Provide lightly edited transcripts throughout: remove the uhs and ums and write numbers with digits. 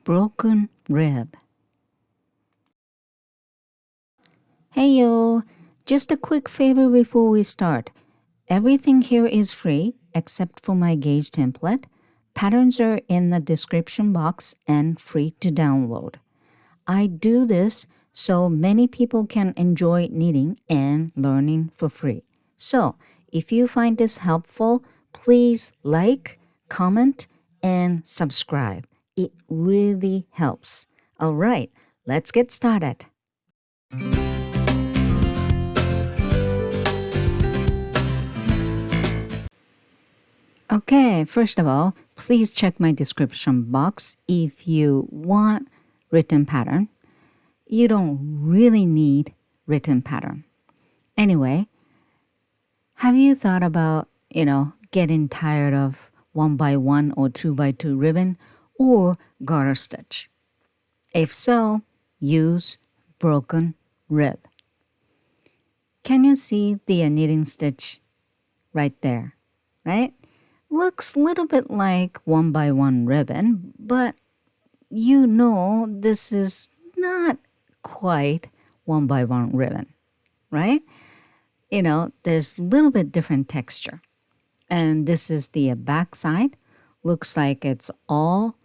broken rib. Hey yo, just a quick favor before we start. Everything here is free except for my gauge template. Patterns are in the description box and free to download. I do this so many people can enjoy knitting and learning for free. So, if you find this helpful, please like, comment, and subscribe. It really helps. All right, let's get started. Okay, first of all, please check my description box if you want written pattern. You don't really need written pattern. Anyway, have you thought about, getting tired of 1x1 or 2x2 ribbon or garter stitch? If so, use broken rib. Can you see the knitting stitch right there, right? Looks a little bit like 1x1 ribbon, but this is not quite 1x1 ribbon, right? There's a little bit different texture. And this is the back side. Looks like it's all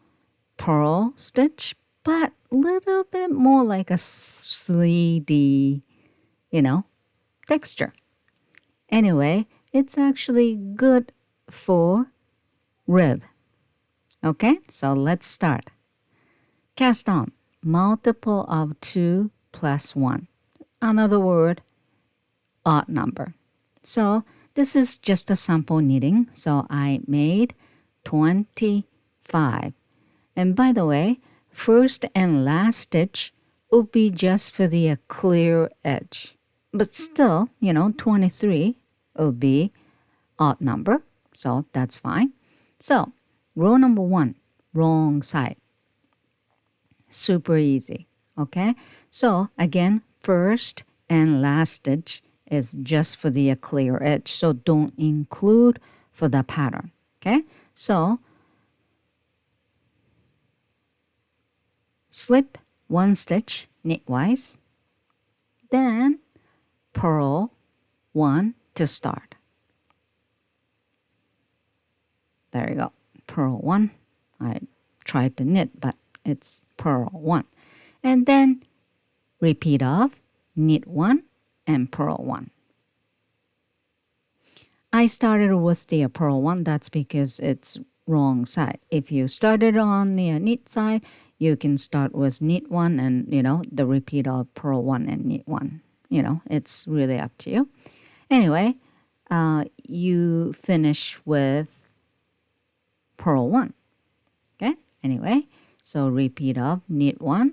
purl stitch, but a little bit more like a 3D, texture. Anyway, it's actually good for rib. Okay, so let's start. Cast on, multiple of 2 plus 1. Another word, odd number. So this is just a sample knitting. So I made 25. And by the way, first and last stitch would be just for the clear edge. But still, 23 would be odd number. So that's fine. So row number 1, wrong side. Super easy. Okay. So again, first and last stitch is just for the clear edge. So don't include for the pattern. Okay. So slip 1 stitch knitwise. Then purl 1 to start. There you go. Purl 1. I tried to knit, but it's purl 1. And then repeat of knit 1 and purl 1. I started with the purl 1. That's because it's wrong side. If you started on the knit side, you can start with knit 1 and, the repeat of purl 1 and knit 1. It's really up to you. Anyway, you finish with purl 1. Okay? Anyway, so repeat of knit 1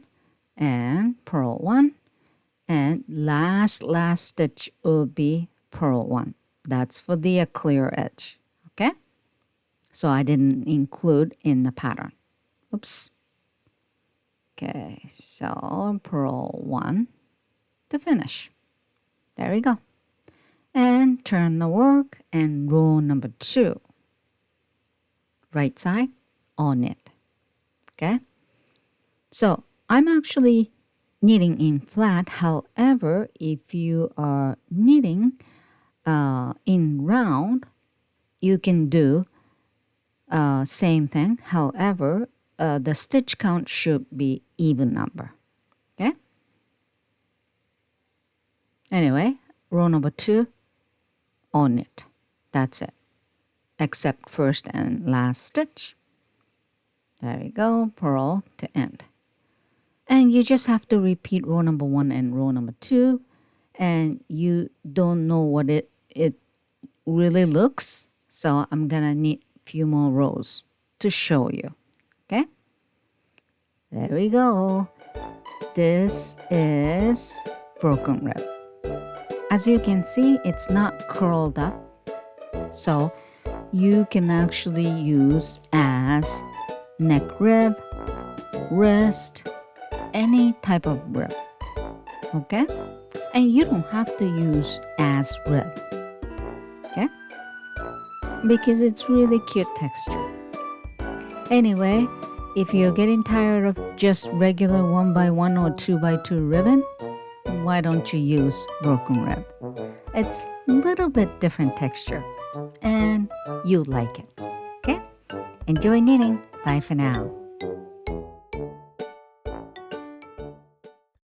and purl 1. And last stitch will be purl 1. That's for the clear edge. Okay? So I didn't include in the pattern. Oops. Okay, so purl 1 to finish. There we go. And turn the work and row number 2. Right side, all knit. Okay? So I'm actually knitting in flat. However, if you are knitting in round, you can do same thing. However, the stitch count should be even number. Okay? Anyway, row number 2, all knit. That's it. Except first and last stitch. There we go, purl to end. And you just have to repeat row number 1 and row number 2. And you don't know what it really looks. So I'm gonna knit a few more rows to show you. Okay? There we go. This is broken rib. As you can see, it's not curled up. So you can actually use as neck rib, wrist, any type of rib. Okay? And you don't have to use as rib. Okay? Because it's really cute texture. Anyway, if you're getting tired of just regular 1x1 or 2x2 ribbon, why don't you use broken rib? It's a little bit different texture and you like it. Okay? Enjoy knitting. Bye for now.